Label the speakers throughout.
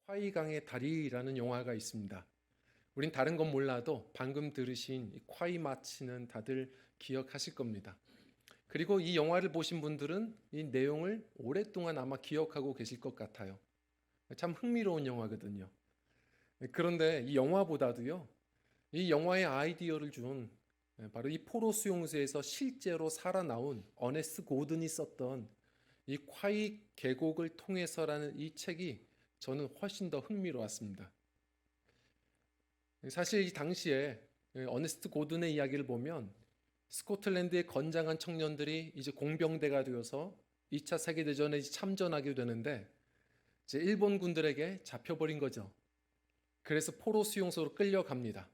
Speaker 1: 콰이강의 다리라는 영화가 있습니다. 우린 다른 건 몰라도 방금 들으신 이 콰이 마치는 다들 기억하실 겁니다. 그리고 이 영화를 보신 분들은 이 내용을 오랫동안 아마 기억하고 계실 것 같아요. 참 흥미로운 영화거든요. 그런데 이 영화보다도요, 이 영화의 아이디어를 준 바로 이 포로 수용소에서 실제로 살아나온 어네스트 고든이 썼던 이 콰이 계곡을 통해서라는 이 책이 저는 훨씬 더 흥미로웠습니다. 사실 이 당시에 어네스트 고든의 이야기를 보면 스코틀랜드의 건장한 청년들이 이제 공병대가 되어서 2차 세계대전에 참전하게 되는데 이제 일본 군들에게 잡혀버린 거죠. 그래서 포로 수용소로 끌려갑니다.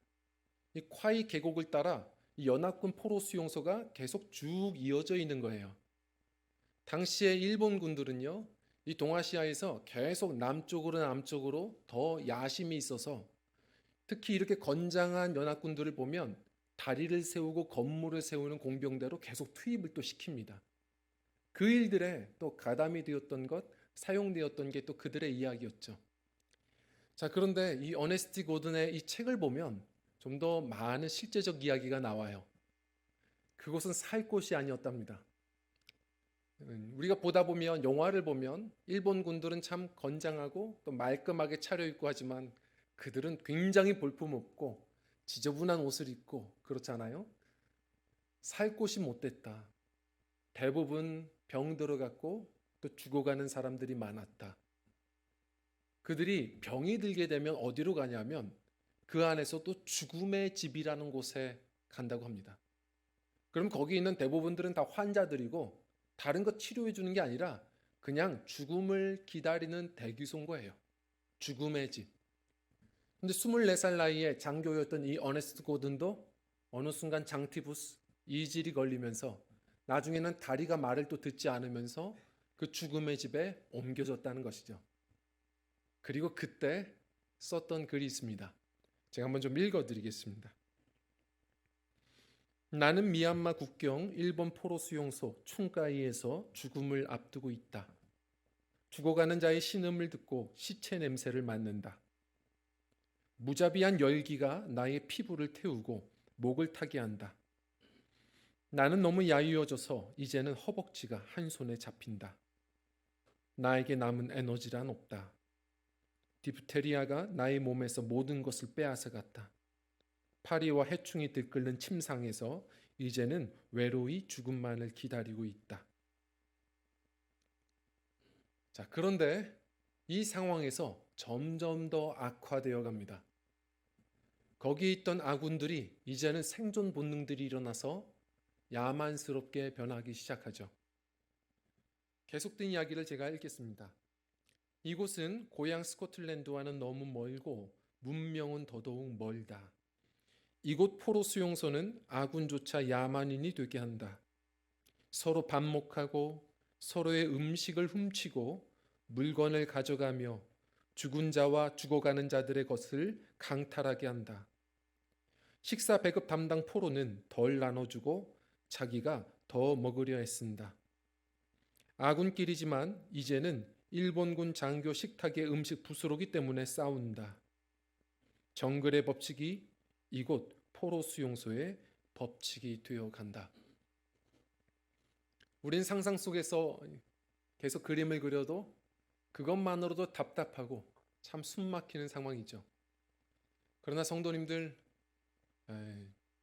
Speaker 1: 이 콰이 계곡을 따라 이 연합군 포로 수용소가 계속 쭉 이어져 있는 거예요. 당시에 일본 군들은요, 이 동아시아에서 계속 남쪽으로 더 야심이 있어서 특히 이렇게 건장한 연합군들을 보면 다리를 세우고 건물을 세우는 공병대로 계속 투입을 또 시킵니다. 그 일들에 또 가담이 되었던 것, 사용되었던 게 또 그들의 이야기였죠. 자, 그런데 이 어네스티 고든의 이 책을 보면 좀 더 많은 실제적 이야기가 나와요. 그곳은 살 곳이 아니었답니다. 우리가 보다 보면 영화를 보면 일본 군들은 참 건장하고 또 말끔하게 차려입고 하지만 그들은 굉장히 볼품없고 지저분한 옷을 입고 그렇잖아요. 살 곳이 못 됐다. 대부분 병 들어갔고 또 죽어가는 사람들이 많았다. 그들이 병이 들게 되면 어디로 가냐면 그 안에서 또 죽음의 집이라는 곳에 간다고 합니다. 그럼 거기 있는 대부분들은 다 환자들이고 다른 것 치료해 주는 게 아니라 그냥 죽음을 기다리는 대기소인 거예요. 죽음의 집. 근데 24살 나이에 장교였던 이 어네스트 고든도 어느 순간 장티푸스 이질이 걸리면서 나중에는 다리가 말을 또 듣지 않으면서 그 죽음의 집에 옮겨졌다는 것이죠. 그리고 그때 썼던 글이 있습니다. 제가 한번 좀 읽어드리겠습니다. 나는 미얀마 국경 일본 포로 수용소 춘가이에서 죽음을 앞두고 있다. 죽어가는 자의 신음을 듣고 시체 냄새를 맡는다. 무자비한 열기가 나의 피부를 태우고 목을 타게 한다. 나는 너무 야유어져서 이제는 허벅지가 한 손에 잡힌다. 나에게 남은 에너지란 없다. 디프테리아가 나의 몸에서 모든 것을 빼앗아갔다. 파리와 해충이 들끓는 침상에서 이제는 외로이 죽음만을 기다리고 있다. 자, 그런데 이 상황에서 점점 더 악화되어 갑니다. 거기 있던 아군들이 이제는 생존 본능들이 일어나서 야만스럽게 변하기 시작하죠. 계속된 이야기를 제가 읽겠습니다. 이곳은 고향 스코틀랜드와는 너무 멀고 문명은 더더욱 멀다. 이곳 포로 수용소는 아군조차 야만인이 되게 한다. 서로 반목하고 서로의 음식을 훔치고 물건을 가져가며 죽은 자와 죽어가는 자들의 것을 강탈하게 한다. 식사 배급 담당 포로는 덜 나눠주고 자기가 더 먹으려 애쓴다. 아군끼리지만 이제는 일본군 장교 식탁의 음식 부스러기 때문에 싸운다. 정글의 법칙이 이곳 포로 수용소의 법칙이 되어 간다. 우린 상상 속에서 계속 그림을 그려도 그것만으로도 답답하고 참 숨막히는 상황이죠. 그러나 성도님들,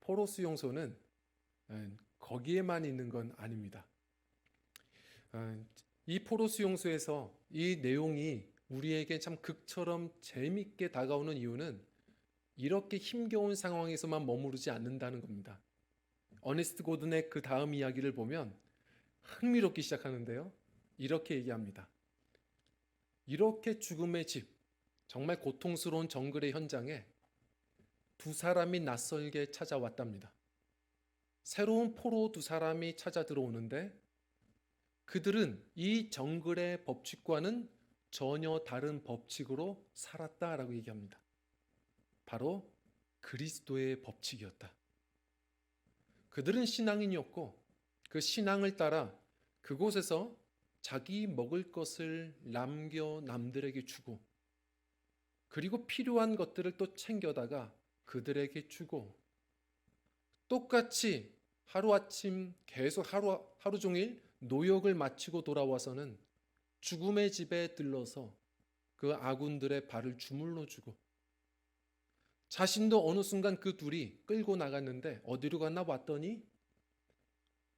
Speaker 1: 포로 수용소는 거기에만 있는 건 아닙니다. 이 포로 수용소에서 이 내용이 우리에게 참 극처럼 재밌게 다가오는 이유는 이렇게 힘겨운 상황에서만 머무르지 않는다는 겁니다. 어네스트 고든의 그 다음 이야기를 보면 흥미롭기 시작하는데요. 이렇게 얘기합니다. 이렇게 죽음의 집, 정말 고통스러운 정글의 현장에 두 사람이 낯설게 찾아왔답니다. 새로운 포로 두 사람이 찾아 들어오는데 그들은 이 정글의 법칙과는 전혀 다른 법칙으로 살았다라고 얘기합니다. 바로 그리스도의 법칙이었다. 그들은 신앙인이었고 그 신앙을 따라 그곳에서 자기 먹을 것을 남겨 남들에게 주고 그리고 필요한 것들을 또 챙겨다가 그들에게 주고, 똑같이 하루아침 계속 하루 종일 노역을 마치고 돌아와서는 죽음의 집에 들러서 그 아군들의 발을 주물러 주고, 자신도 어느 순간 그 둘이 끌고 나갔는데 어디로 갔나 봤더니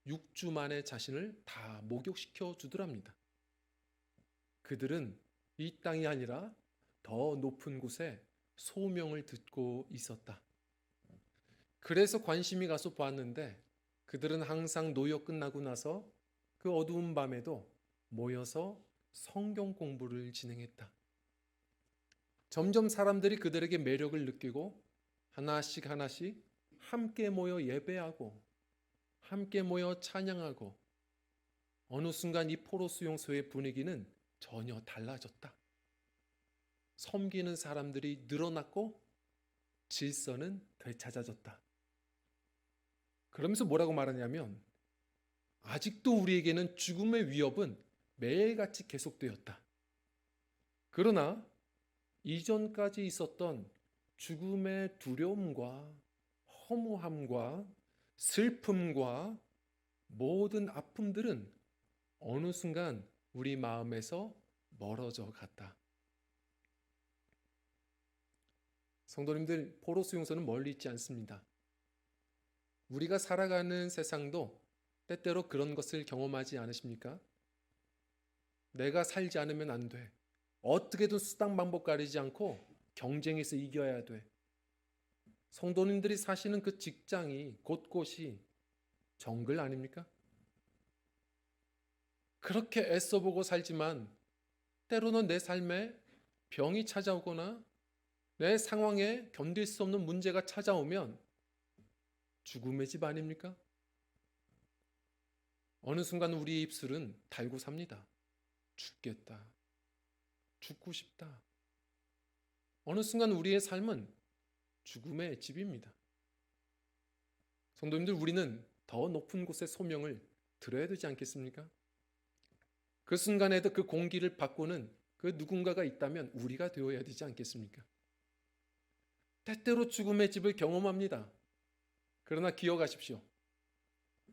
Speaker 1: 6주 만에 자신을 다 목욕시켜 주더랍니다. 그들은 이 땅이 아니라 더 높은 곳에 소명을 듣고 있었다. 그래서 관심이 가서 봤는데 그들은 항상 노역 끝나고 나서 그 어두운 밤에도 모여서 성경 공부를 진행했다. 점점 사람들이 그들에게 매력을 느끼고 하나씩 하나씩 함께 모여 예배하고 함께 모여 찬양하고, 어느 순간 이 포로 수용소의 분위기는 전혀 달라졌다. 섬기는 사람들이 늘어났고 질서는 되찾아졌다. 그러면서 뭐라고 말하냐면, 아직도 우리에게는 죽음의 위협은 매일같이 계속되었다. 그러나 이전까지 있었던 죽음의 두려움과 허무함과 슬픔과 모든 아픔들은 어느 순간 우리 마음에서 멀어져 갔다. 성도님들, 포로 수용소는 멀리 있지 않습니다. 우리가 살아가는 세상도 때때로 그런 것을 경험하지 않으십니까? 내가 살지 않으면 안 돼. 어떻게든 수단 방법 가리지 않고 경쟁에서 이겨야 돼. 성도님들이 사시는 그 직장이 곳곳이 정글 아닙니까? 그렇게 애써보고 살지만 때로는 내 삶에 병이 찾아오거나 내 상황에 견딜 수 없는 문제가 찾아오면 죽음의 집 아닙니까? 어느 순간 우리의 입술은 달고 삽니다. 죽겠다. 죽고 싶다. 어느 순간 우리의 삶은 죽음의 집입니다. 성도님들, 우리는 더 높은 곳의 소명을 들어야 되지 않겠습니까? 그 순간에도 그 공기를 바꾸는 그 누군가가 있다면 우리가 되어야 되지 않겠습니까? 때때로 죽음의 집을 경험합니다. 그러나 기억하십시오.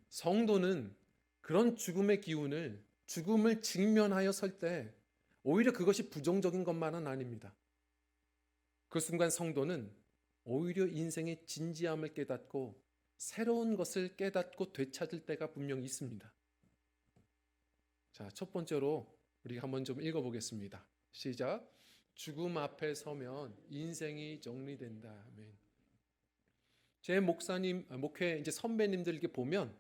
Speaker 1: 성도는 그런 죽음의 기운을, 죽음을 직면하여 설 때 오히려 그것이 부정적인 것만은 아닙니다. 그 순간 성도는 오히려 인생의 진지함을 깨닫고 새로운 것을 깨닫고 되찾을 때가 분명히 있습니다. 자, 첫 번째로 우리가 한번 좀 읽어보겠습니다. 시작. 죽음 앞에 서면 인생이 정리된다. 아멘. 제 목회 이제 선배님들 이렇게 보면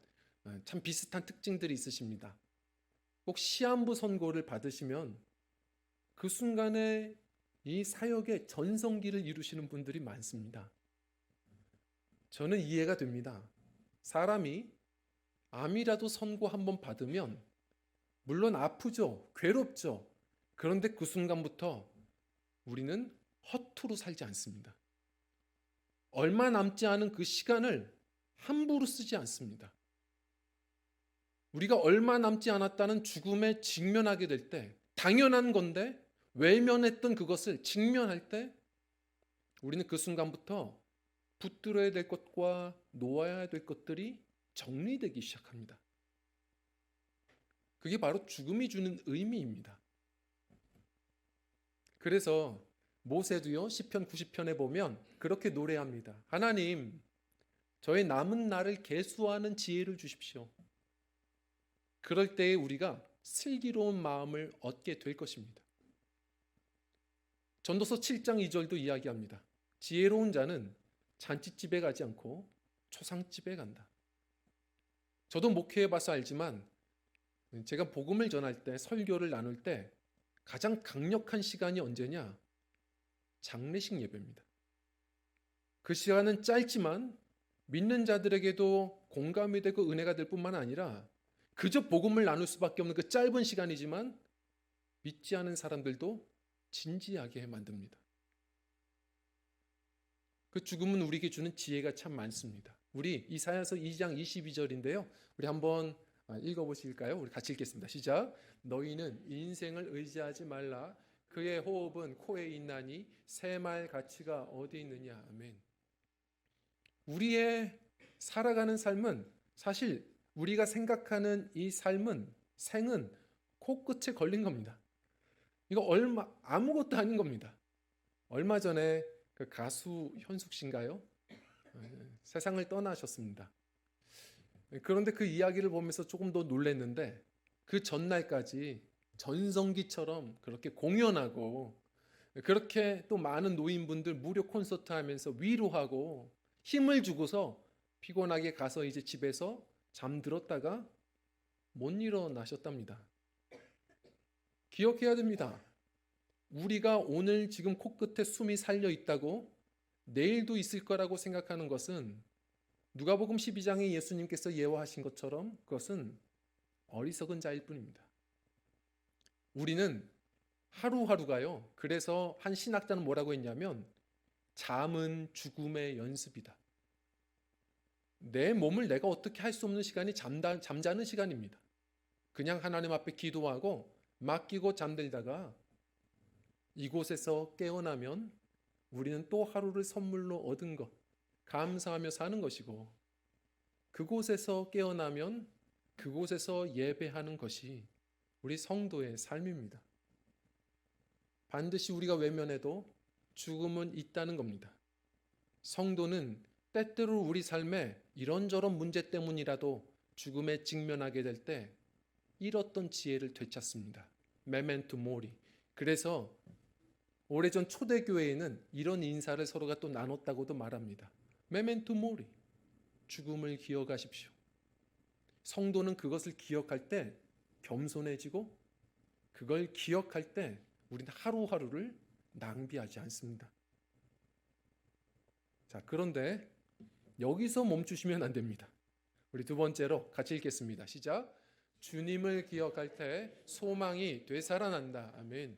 Speaker 1: 참 비슷한 특징들이 있으십니다. 꼭 시한부 선고를 받으시면 그 순간에 이 사역의 전성기를 이루시는 분들이 많습니다. 저는 이해가 됩니다. 사람이 암이라도 선고 한번 받으면 물론 아프죠, 괴롭죠. 그런데 그 순간부터 우리는 허투루 살지 않습니다. 얼마 남지 않은 그 시간을 함부로 쓰지 않습니다. 우리가 얼마 남지 않았다는 죽음에 직면하게 될 때, 당연한 건데 외면했던 그것을 직면할 때 우리는 그 순간부터 붙들어야 될 것과 놓아야 될 것들이 정리되기 시작합니다. 그게 바로 죽음이 주는 의미입니다. 그래서 모세도요, 시편 90편에 보면 그렇게 노래합니다. 하나님, 저의 남은 날을 계수하는 지혜를 주십시오. 그럴 때에 우리가 슬기로운 마음을 얻게 될 것입니다. 전도서 7장 2절도 이야기합니다. 지혜로운 자는 잔치집에 가지 않고 초상집에 간다. 저도 목회해 봐서 알지만 제가 복음을 전할 때, 설교를 나눌 때 가장 강력한 시간이 언제냐? 장례식 예배입니다. 그 시간은 짧지만 믿는 자들에게도 공감이 되고 은혜가 될 뿐만 아니라 그저 복음을 나눌 수밖에 없는 그 짧은 시간이지만 믿지 않은 사람들도 진지하게 만듭니다. 그 죽음은 우리에게 주는 지혜가 참 많습니다. 우리 이사야서 2장 22절인데요. 우리 한번 읽어보실까요? 우리 같이 읽겠습니다. 시작. 너희는 인생을 의지하지 말라. 그의 호흡은 코에 있나니 새말 가치가 어디 있느냐. 아멘. 우리의 살아가는 삶은 사실 우리가 생각하는 이 삶은 생은 코끝에 걸린 겁니다. 이거 아무것도 아닌 겁니다. 얼마 전에 그 가수 현숙 씨인가요? 세상을 떠나셨습니다. 그런데 그 이야기를 보면서 조금 더 놀랐는데 그 전날까지 전성기처럼 그렇게 공연하고 그렇게 또 많은 노인분들 무료 콘서트 하면서 위로하고 힘을 주고서 피곤하게 가서 이제 집에서 잠들었다가 못 일어나셨답니다. 기억해야 됩니다. 우리가 오늘 지금 코끝에 숨이 살려 있다고 내일도 있을 거라고 생각하는 것은 누가복음 12장에 예수님께서 예화하신 것처럼 그것은 어리석은 자일 뿐입니다. 우리는 하루하루가요. 그래서 한 신학자는 뭐라고 했냐면 잠은 죽음의 연습이다. 내 몸을 내가 어떻게 할 수 없는 시간이 잠자는 시간입니다. 그냥 하나님 앞에 기도하고 맡기고 잠들다가 이곳에서 깨어나면 우리는 또 하루를 선물로 얻은 것 감사하며 사는 것이고 그곳에서 깨어나면 그곳에서 예배하는 것이 우리 성도의 삶입니다. 반드시 우리가 외면해도 죽음은 있다는 겁니다. 성도는 때때로 우리 삶에 이런저런 문제 때문이라도 죽음에 직면하게 될 때 잃었던 지혜를 되찾습니다. 메멘토 모리. 그래서 오래전 초대교회에는 이런 인사를 서로가 또 나눴다고도 말합니다. 메멘토 모리. 죽음을 기억하십시오. 성도는 그것을 기억할 때 겸손해지고 그걸 기억할 때 우리는 하루하루를 낭비하지 않습니다. 자, 그런데 여기서 멈추시면 안 됩니다. 우리 두 번째로 같이 읽겠습니다. 시작. 주님을 기억할 때 소망이 되살아난다. 아멘.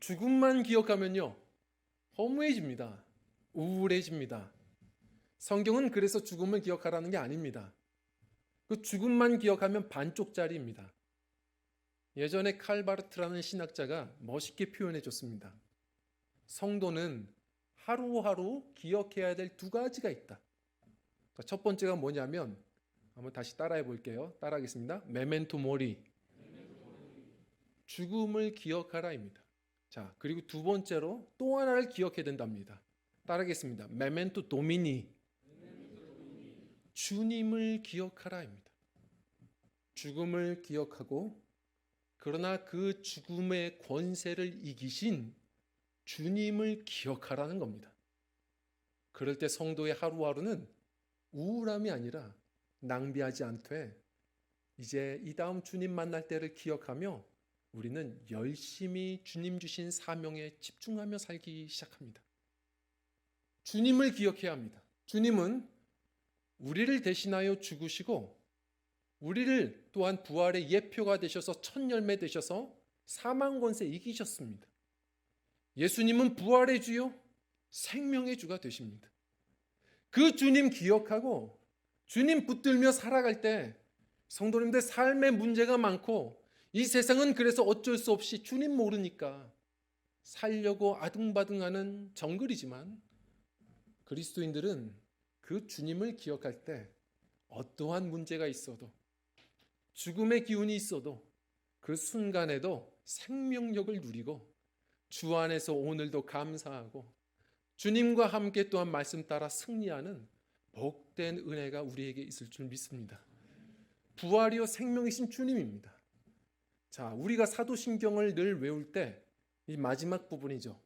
Speaker 1: 죽음만 기억하면요, 허무해집니다. 우울해집니다. 성경은 그래서 죽음을 기억하라는 게 아닙니다. 그 죽음만 기억하면 반쪽짜리입니다. 예전에 칼바르트라는 신학자가 멋있게 표현해 줬습니다. 성도는 하루하루 기억해야 될 두 가지가 있다. 첫 번째가 뭐냐면 한번 다시 따라해 볼게요. 따라하겠습니다. 메멘토 모리. 죽음을 기억하라입니다. 자, 그리고 두 번째로 또 하나를 기억해야 된답니다. 따라하겠습니다. 메멘토 도미니. 주님을 기억하라입니다. 죽음을 기억하고 그러나 그 죽음의 권세를 이기신 주님을 기억하라는 겁니다. 그럴 때 성도의 하루하루는 우울함이 아니라 낭비하지 않되 이제 이 다음 주님 만날 때를 기억하며 우리는 열심히 주님 주신 사명에 집중하며 살기 시작합니다. 주님을 기억해야 합니다. 주님은 우리를 대신하여 죽으시고 우리를 또한 부활의 예표가 되셔서 첫 열매 되셔서 사망 권세 이기셨습니다. 예수님은 부활의 주요 생명의 주가 되십니다. 그 주님 기억하고 주님 붙들며 살아갈 때 성도님들 삶의 문제가 많고 이 세상은 그래서 어쩔 수 없이 주님 모르니까 살려고 아둥바둥하는 정글이지만 그리스도인들은 그 주님을 기억할 때 어떠한 문제가 있어도 죽음의 기운이 있어도 그 순간에도 생명력을 누리고 주 안에서 오늘도 감사하고 주님과 함께 또한 말씀 따라 승리하는 복된 은혜가 우리에게 있을 줄 믿습니다. 부활이요 생명이신 주님입니다. 자, 우리가 사도신경을 늘 외울 때 이 마지막 부분이죠.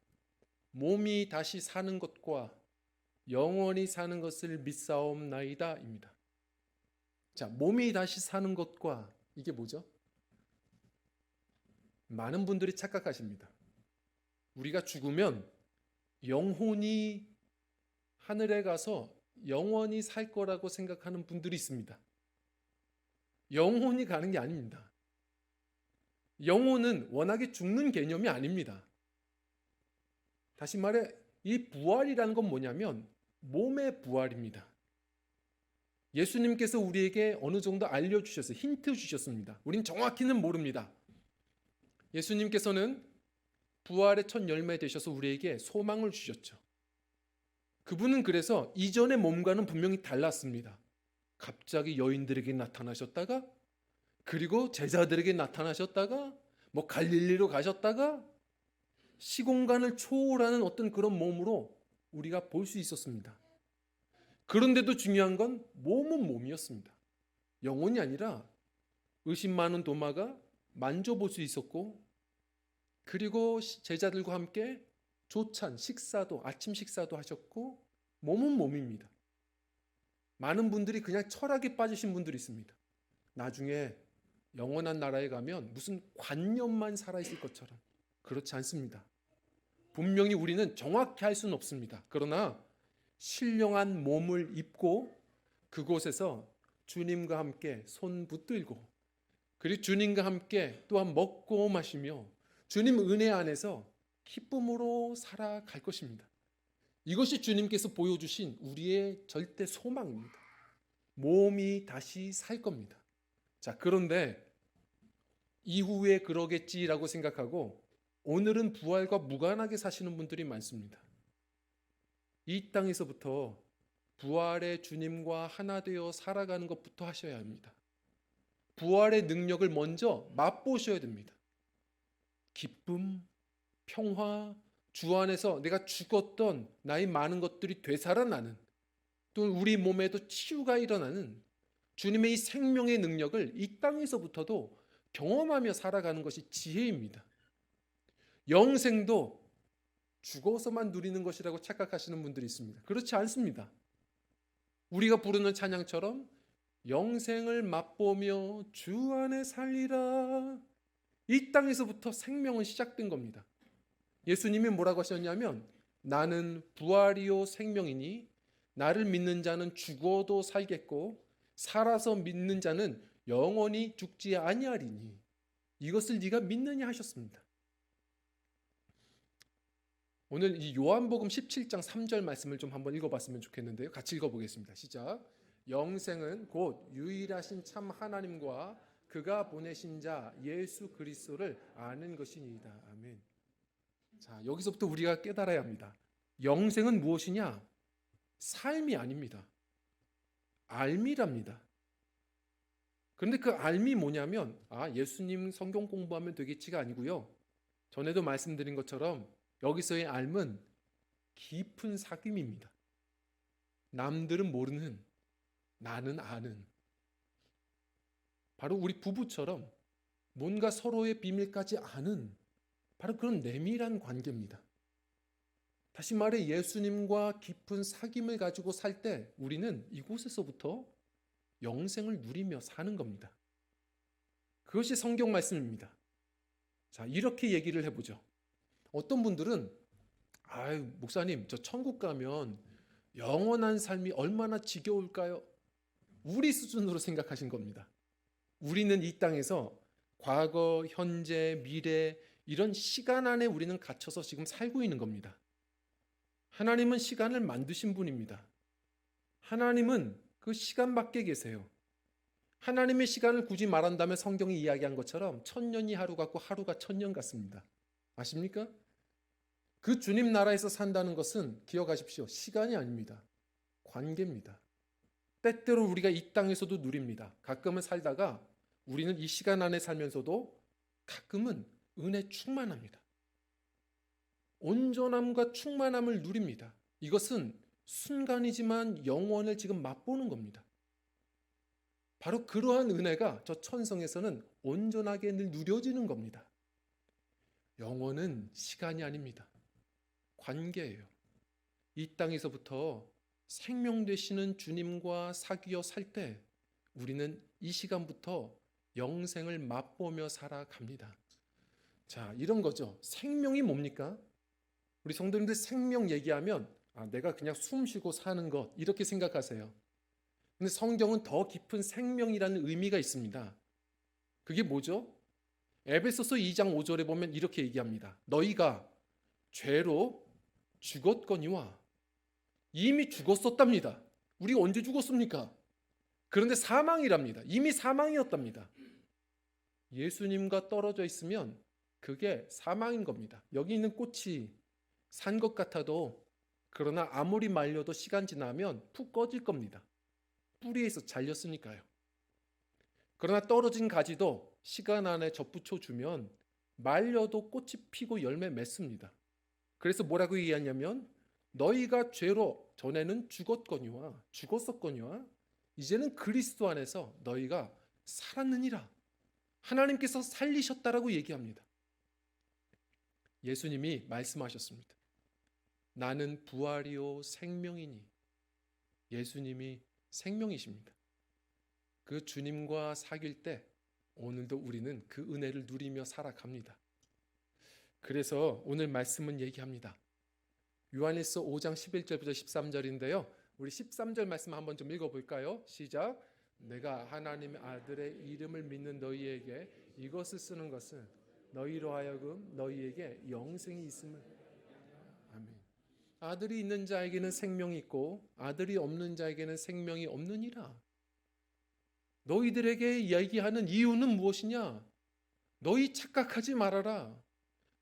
Speaker 1: 몸이 다시 사는 것과 영원히 사는 것을 믿사옵나이다입니다. 자, 몸이 다시 사는 것과 이게 뭐죠? 많은 분들이 착각하십니다. 우리가 죽으면 영혼이 하늘에 가서 영원히 살 거라고 생각하는 분들이 있습니다. 영혼이 가는 게 아닙니다. 영혼은 워낙에 죽는 개념이 아닙니다. 다시 말해 이 부활이라는 건 뭐냐면 몸의 부활입니다. 예수님께서 우리에게 어느 정도 알려주셨어요. 힌트 주셨습니다. 우린 정확히는 모릅니다. 예수님께서는 부활의 첫 열매 되셔서 우리에게 소망을 주셨죠. 그분은 그래서 이전의 몸과는 분명히 달랐습니다. 갑자기 여인들에게 나타나셨다가, 그리고 제자들에게 나타나셨다가, 뭐 갈릴리로 가셨다가, 시공간을 초월하는 어떤 그런 몸으로 우리가 볼 수 있었습니다. 그런데도 중요한 건 몸은 몸이었습니다. 영혼이 아니라 의심 많은 도마가 만져볼 수 있었고, 그리고 제자들과 함께 조찬, 식사도, 아침 식사도 하셨고, 몸은 몸입니다. 많은 분들이 그냥 철학에 빠지신 분들이 있습니다. 나중에 영원한 나라에 가면 무슨 관념만 살아있을 것처럼. 그렇지 않습니다. 분명히 우리는 정확히 할 수는 없습니다. 그러나 신령한 몸을 입고 그곳에서 주님과 함께 손 붙들고, 그리고 주님과 함께 또한 먹고 마시며 주님 은혜 안에서 기쁨으로 살아갈 것입니다. 이것이 주님께서 보여주신 우리의 절대 소망입니다. 몸이 다시 살 겁니다. 자, 그런데 이후에 그러겠지라고 생각하고 오늘은 부활과 무관하게 사시는 분들이 많습니다. 이 땅에서부터 부활의 주님과 하나 되어 살아가는 것부터 하셔야 합니다. 부활의 능력을 먼저 맛보셔야 됩니다. 기쁨, 평화, 주 안에서 내가 죽었던 나의 많은 것들이 되살아나는, 또 우리 몸에도 치유가 일어나는 주님의 이 생명의 능력을 이 땅에서부터도 경험하며 살아가는 것이 지혜입니다. 영생도 죽어서만 누리는 것이라고 착각하시는 분들이 있습니다. 그렇지 않습니다. 우리가 부르는 찬양처럼 영생을 맛보며 주 안에 살리라, 이 땅에서부터 생명은 시작된 겁니다. 예수님이 뭐라고 하셨냐면, 나는 부활이요 생명이니 나를 믿는 자는 죽어도 살겠고 살아서 믿는 자는 영원히 죽지 아니하리니 이것을 네가 믿느냐 하셨습니다. 오늘 이 요한복음 17장 3절 말씀을 좀 한번 읽어봤으면 좋겠는데요. 같이 읽어보겠습니다. 시작. 영생은 곧 유일하신 참 하나님과 그가 보내신 자 예수 그리스도를 아는 것이니이다. 아멘. 자, 여기서부터 우리가 깨달아야 합니다. 영생은 무엇이냐? 삶이 아닙니다. 알미랍니다. 그런데 그 알미 뭐냐면, 예수님 성경 공부하면 되겠지가 아니고요. 전에도 말씀드린 것처럼 여기서의 알은 깊은 사귐입니다. 남들은 모르는, 나는 아는. 바로 우리 부부처럼 뭔가 서로의 비밀까지 아는 바로 그런 내밀한 관계입니다. 다시 말해 예수님과 깊은 사귐을 가지고 살 때 우리는 이곳에서부터 영생을 누리며 사는 겁니다. 그것이 성경 말씀입니다. 자, 이렇게 얘기를 해보죠. 어떤 분들은 목사님, 저 천국 가면 영원한 삶이 얼마나 지겨울까요? 우리 수준으로 생각하신 겁니다. 우리는 이 땅에서 과거, 현재, 미래 이런 시간 안에 우리는 갇혀서 지금 살고 있는 겁니다. 하나님은 시간을 만드신 분입니다. 하나님은 그 시간 밖에 계세요. 하나님의 시간을 굳이 말한다면 성경이 이야기한 것처럼 1000년이 하루 같고 하루가 1000년 같습니다. 아십니까? 그 주님 나라에서 산다는 것은 기억하십시오. 시간이 아닙니다. 관계입니다. 때때로 우리가 이 땅에서도 누립니다. 가끔은 살다가 우리는 이 시간 안에 살면서도 가끔은 은혜 충만합니다. 온전함과 충만함을 누립니다. 이것은 순간이지만 영원을 지금 맛보는 겁니다. 바로 그러한 은혜가 저 천성에서는 온전하게 늘 누려지는 겁니다. 영원은 시간이 아닙니다. 관계예요. 이 땅에서부터 생명 되시는 주님과 사귀어 살 때 우리는 이 시간부터 영생을 맛보며 살아갑니다. 자, 이런 거죠. 생명이 뭡니까? 우리 성도님들 생명 얘기하면 내가 그냥 숨 쉬고 사는 것 이렇게 생각하세요. 근데 성경은 더 깊은 생명이라는 의미가 있습니다. 그게 뭐죠? 에베소서 2장 5절에 보면 이렇게 얘기합니다. 너희가 죄로 죽었거니와, 이미 죽었었답니다. 우리가 언제 죽었습니까? 그런데 사망이랍니다. 이미 사망이었답니다. 예수님과 떨어져 있으면 그게 사망인 겁니다. 여기 있는 꽃이 산 것 같아도 그러나 아무리 말려도 시간 지나면 푹 꺼질 겁니다. 뿌리에서 잘렸으니까요. 그러나 떨어진 가지도 시간 안에 접붙여 주면 말려도 꽃이 피고 열매 맺습니다. 그래서 뭐라고 얘기하냐면 너희가 죄로 전에는 죽었었거니와 이제는 그리스도 안에서 너희가 살았느니라. 하나님께서 살리셨다라고 얘기합니다. 예수님이 말씀하셨습니다. 나는 부활이요 생명이니. 예수님이 생명이십니다. 그 주님과 사귈 때 오늘도 우리는 그 은혜를 누리며 살아갑니다. 그래서 오늘 말씀은 얘기합니다. 요한일서 5장 11절부터 13절인데요. 우리 13절 말씀 한번 좀 읽어볼까요? 시작. 내가 하나님의 아들의 이름을 믿는 너희에게 이것을 쓰는 것은 너희로 하여금 너희에게 영생이 있음을. 아멘. 아들이 있는 자에게는 생명이 있고 아들이 없는 자에게는 생명이 없느니라. 너희들에게 얘기하는 이유는 무엇이냐? 너희 착각하지 말아라.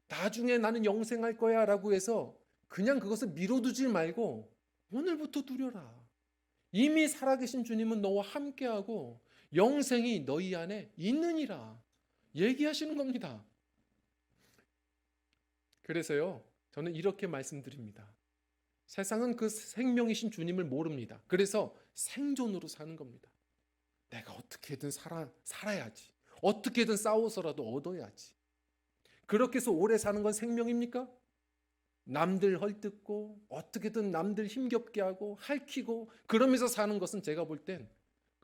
Speaker 1: 나중에 나는 영생할 거야 라고 해서 그냥 그것을 미뤄두지 말고 오늘부터 누려라. 이미 살아계신 주님은 너와 함께하고 영생이 너희 안에 있느니라 얘기하시는 겁니다. 그래서요, 저는 이렇게 말씀드립니다. 세상은 그 생명이신 주님을 모릅니다. 그래서 생존으로 사는 겁니다. 내가 어떻게든 살아야지. 어떻게든 싸워서라도 얻어야지. 그렇게 해서 오래 사는 건 생명입니까? 남들 헐뜯고 어떻게든 남들 힘겹게 하고 핥히고 그러면서 사는 것은 제가 볼 땐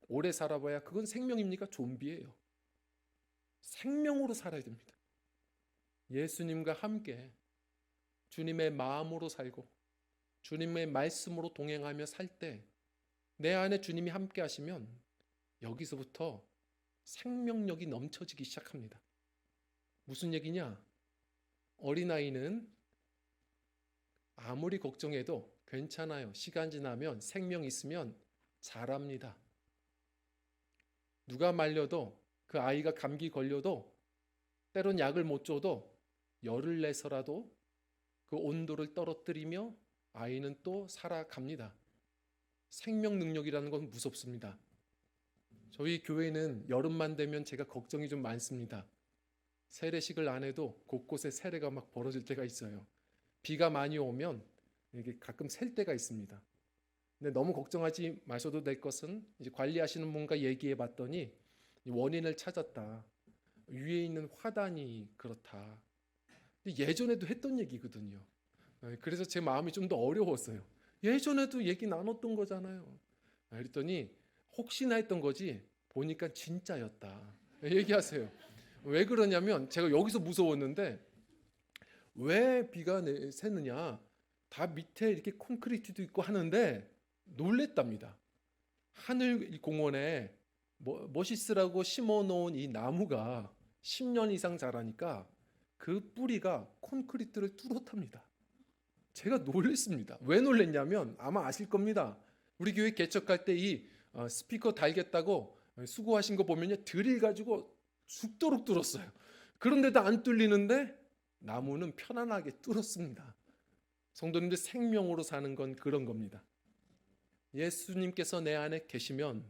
Speaker 1: 오래 살아봐야 그건 생명입니까? 좀비예요. 생명으로 살아야 됩니다. 예수님과 함께 주님의 마음으로 살고 주님의 말씀으로 동행하며 살 때 내 안에 주님이 함께 하시면 여기서부터 생명력이 넘쳐지기 시작합니다. 무슨 얘기냐? 어린아이는 아무리 걱정해도 괜찮아요. 시간 지나면 생명 있으면 자랍니다. 누가 말려도 그 아이가 감기 걸려도 때론 약을 못 줘도 열을 내서라도 그 온도를 떨어뜨리며 아이는 또 살아갑니다. 생명 능력이라는 건 무섭습니다. 저희 교회는 여름만 되면 제가 걱정이 좀 많습니다. 세례식을 안 해도 곳곳에 세례가 막 벌어질 때가 있어요. 비가 많이 오면 이게 가끔 셀 때가 있습니다. 근데 너무 걱정하지 마셔도 될 것은 이제 관리하시는 분과 얘기해 봤더니 원인을 찾았다. 위에 있는 화단이 그렇다. 예전에도 했던 얘기거든요. 그래서 제 마음이 좀 더 어려웠어요. 예전에도 얘기 나눴던 거잖아요. 그랬더니 혹시나 했던 거지 보니까 진짜였다. 얘기하세요. 왜 그러냐면 제가 여기서 무서웠는데 왜 비가 새느냐. 다 밑에 이렇게 콘크리트도 있고 하는데 놀랬답니다. 하늘공원에 머시스라고 심어놓은 이 나무가 10년 이상 자라니까 그 뿌리가 콘크리트를 뚫었답니다. 제가 놀랬습니다. 왜 놀랬냐면 아마 아실 겁니다. 우리 교회 개척할 때 이 스피커 달겠다고 수고하신 거 보면요, 드릴 가지고 죽도록 뚫었어요. 그런데도 안 뚫리는데 나무는 편안하게 뚫었습니다. 성도님들, 생명으로 사는 건 그런 겁니다. 예수님께서 내 안에 계시면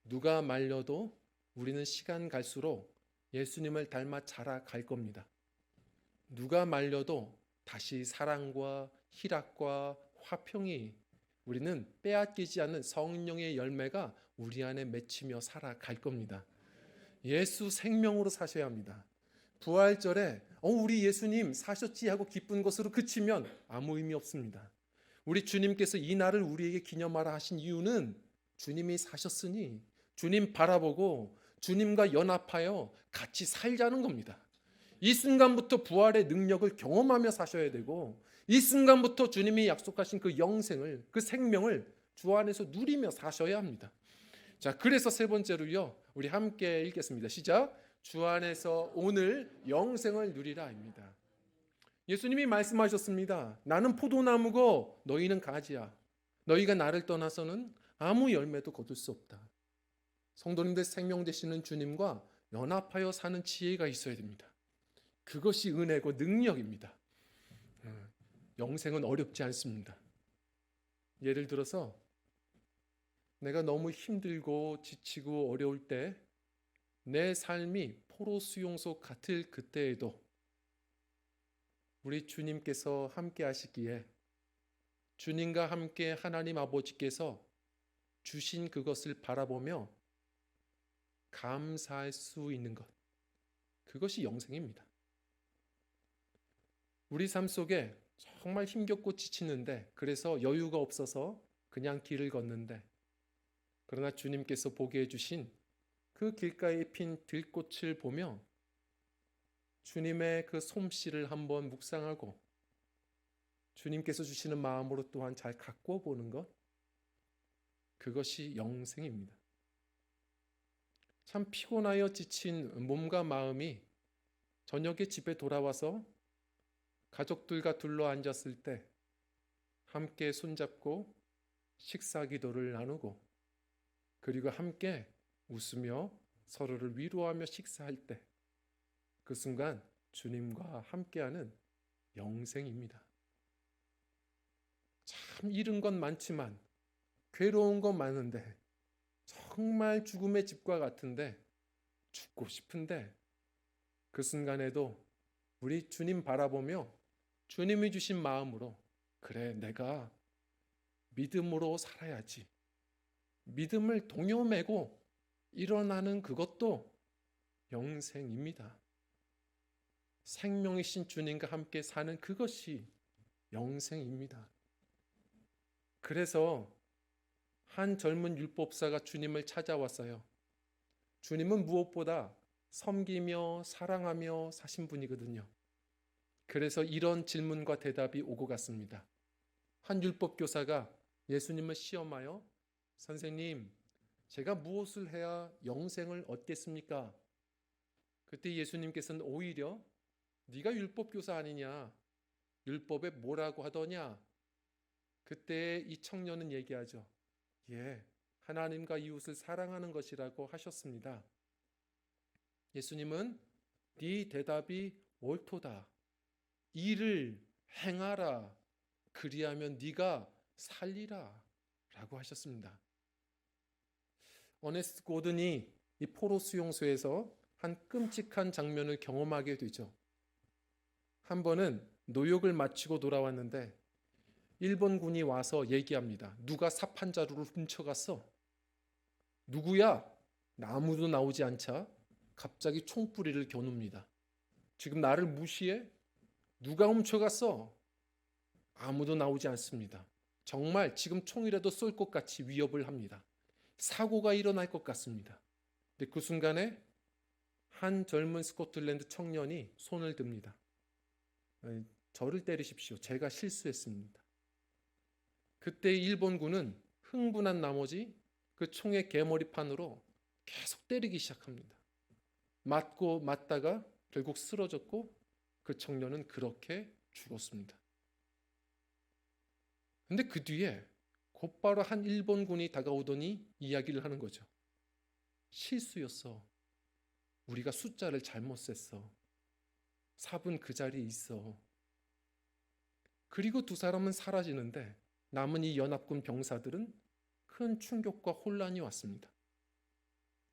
Speaker 1: 누가 말려도 우리는 시간 갈수록 예수님을 닮아 자라갈 겁니다. 누가 말려도 다시 사랑과 희락과 화평이 우리는 빼앗기지 않는 성령의 열매가 우리 안에 맺히며 살아갈 겁니다. 예수 생명으로 사셔야 합니다. 부활절에 우리 예수님 사셨지 하고 기쁜 것으로 그치면 아무 의미 없습니다. 우리 주님께서 이 날을 우리에게 기념하라 하신 이유는 주님이 사셨으니 주님 바라보고 주님과 연합하여 같이 살자는 겁니다. 이 순간부터 부활의 능력을 경험하며 사셔야 되고 이 순간부터 주님이 약속하신 그 영생을, 그 생명을 주 안에서 누리며 사셔야 합니다. 자, 그래서 세 번째로요, 우리 함께 읽겠습니다. 시작. 주 안에서 오늘 영생을 누리라입니다. 예수님이 말씀하셨습니다. 나는 포도나무고 너희는 가지야. 너희가 나를 떠나서는 아무 열매도 거둘 수 없다. 성도님들, 생명 되시는 주님과 연합하여 사는 지혜가 있어야 됩니다. 그것이 은혜고 능력입니다. 영생은 어렵지 않습니다. 예를 들어서 내가 너무 힘들고 지치고 어려울 때 내 삶이 포로 수용소 같을 그때에도 우리 주님께서 함께 하시기에 주님과 함께 하나님 아버지께서 주신 그것을 바라보며 감사할 수 있는 것, 그것이 영생입니다. 우리 삶 속에 정말 힘겹고 지치는데 그래서 여유가 없어서 그냥 길을 걷는데 그러나 주님께서 보게 해주신 그 길가에 핀 들꽃을 보며 주님의 그 솜씨를 한번 묵상하고 주님께서 주시는 마음으로 또한 잘 가꾸어 보는 것, 그것이 영생입니다. 참 피곤하여 지친 몸과 마음이 저녁에 집에 돌아와서 가족들과 둘러 앉았을 때 함께 손잡고 식사 기도를 나누고 그리고 함께 웃으며 서로를 위로하며 식사할 때 그 순간 주님과 함께하는 영생입니다. 참 잃은 건 많지만 괴로운 건 많은데 정말 죽음의 집과 같은데 죽고 싶은데 그 순간에도 우리 주님 바라보며 주님이 주신 마음으로 그래 내가 믿음으로 살아야지, 믿음을 동요매고 일어나는 그것도 영생입니다. 생명이신 주님과 함께 사는 그것이 영생입니다. 그래서 한 젊은 율법사가 주님을 찾아왔어요. 주님은 무엇보다 섬기며 사랑하며 사신 분이거든요. 그래서 이런 질문과 대답이 오고 갔습니다. 한 율법교사가 예수님을 시험하여 선생님, 제가 무엇을 해야 영생을 얻겠습니까? 그때 예수님께서는 오히려 네가 율법교사 아니냐? 율법에 뭐라고 하더냐? 그때 이 청년은 얘기하죠. 예, 하나님과 이웃을 사랑하는 것이라고 하셨습니다. 예수님은 네 대답이 옳도다. 이를 행하라. 그리하면 네가 살리라. 라고 하셨습니다. 어네스트 고든이 이 포로 수용소에서 한 끔찍한 장면을 경험하게 되죠. 한 번은 노역을 마치고 돌아왔는데 일본군이 와서 얘기합니다. 누가 삽 한 자루를 훔쳐갔어? 누구야? 아무도 나오지 않자 갑자기 총뿌리를 겨눕니다. 지금 나를 무시해? 누가 훔쳐갔어? 아무도 나오지 않습니다. 정말 지금 총이라도 쏠 것 같이 위협을 합니다. 사고가 일어날 것 같습니다. 근데 그 순간에 한 젊은 스코틀랜드 청년이 손을 듭니다. 저를 때리십시오. 제가 실수했습니다. 그때 일본군은 흥분한 나머지 그 총의 개머리판으로 계속 때리기 시작합니다. 맞다가 결국 쓰러졌고 그 청년은 그렇게 죽었습니다. 근데 그 뒤에 곧바로 한 일본군이 다가오더니 이야기를 하는 거죠. 실수였어. 우리가 숫자를 잘못 셌어. 삽은 그 자리에 있어. 그리고 두 사람은 사라지는데 남은 이 연합군 병사들은 큰 충격과 혼란이 왔습니다.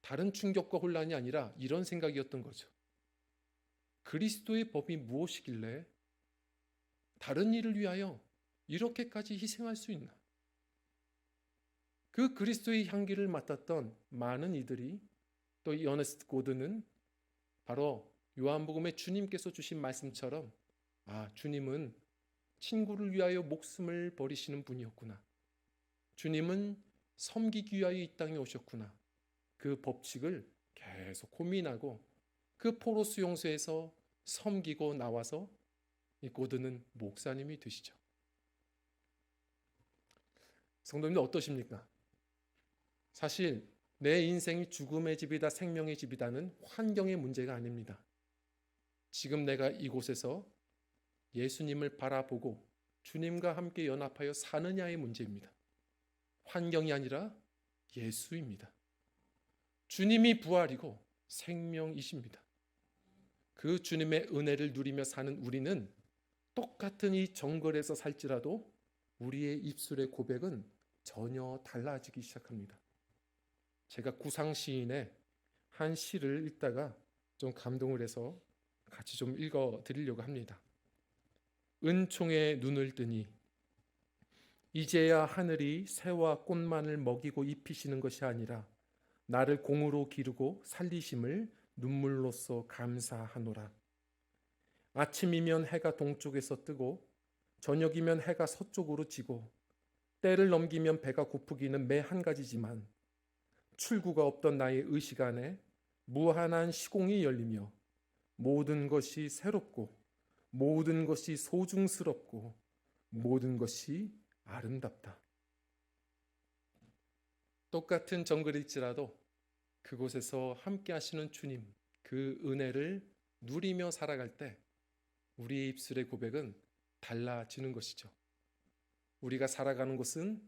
Speaker 1: 다른 충격과 혼란이 아니라 이런 생각이었던 거죠. 그리스도의 법이 무엇이길래 다른 일을 위하여 이렇게까지 희생할 수 있나? 그 그리스도의 향기를 맡았던 많은 이들이 또 이 어네스트 고든은 바로 요한복음에 주님께서 주신 말씀처럼 주님은 친구를 위하여 목숨을 버리시는 분이었구나. 주님은 섬기기 위하여 이 땅에 오셨구나. 그 법칙을 계속 고민하고 그 포로 수용소에서 섬기고 나와서 이 고든은 목사님이 되시죠. 성도님들 어떠십니까? 사실 내 인생이 죽음의 집이다 생명의 집이다는 환경의 문제가 아닙니다. 지금 내가 이곳에서 예수님을 바라보고 주님과 함께 연합하여 사느냐의 문제입니다. 환경이 아니라 예수입니다. 주님이 부활이고 생명이십니다. 그 주님의 은혜를 누리며 사는 우리는 똑같은 이 정글에서 살지라도 우리의 입술의 고백은 전혀 달라지기 시작합니다. 제가 구상 시인의 한 시를 읽다가 좀 감동을 해서 같이 좀 읽어 드리려고 합니다. 은총에 눈을 뜨니 이제야 하늘이 새와 꽃만을 먹이고 입히시는 것이 아니라 나를 공으로 기르고 살리심을 눈물로써 감사하노라. 아침이면 해가 동쪽에서 뜨고 저녁이면 해가 서쪽으로 지고 때를 넘기면 배가 고프기는 매 한 가지지만 출구가 없던 나의 의식 안에 무한한 시공이 열리며 모든 것이 새롭고 모든 것이 소중스럽고 모든 것이 아름답다. 똑같은 정글일지라도 그곳에서 함께 하시는 주님, 그 은혜를 누리며 살아갈 때 우리의 입술의 고백은 달라지는 것이죠. 우리가 살아가는 곳은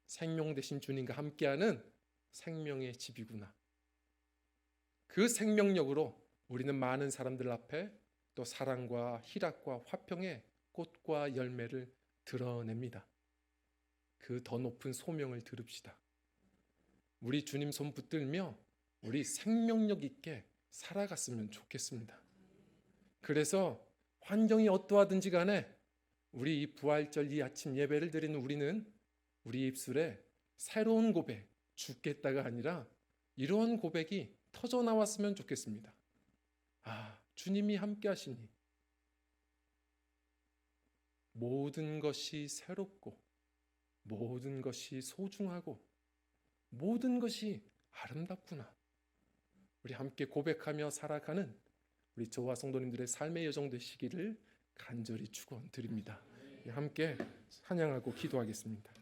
Speaker 1: 생명 되신 주님과 함께하는 생명의 집이구나. 그 생명력으로 우리는 많은 사람들 앞에 또 사랑과 희락과 화평의 꽃과 열매를 드러냅니다. 그 더 높은 소명을 들읍시다. 우리 주님 손 붙들며 우리 생명력 있게 살아갔으면 좋겠습니다. 그래서 환경이 어떠하든지 간에 우리 이 부활절 이 아침 예배를 드리는 우리는 우리 입술에 새로운 고백, 죽겠다가 아니라 이러한 고백이 터져 나왔으면 좋겠습니다. 주님이 함께 하시니 모든 것이 새롭고 모든 것이 소중하고 모든 것이 아름답구나. 우리 함께 고백하며 살아가는 우리 저와 성도님들의 삶의 여정 되시기를 간절히 축원드립니다. 함께 찬양하고 기도하겠습니다.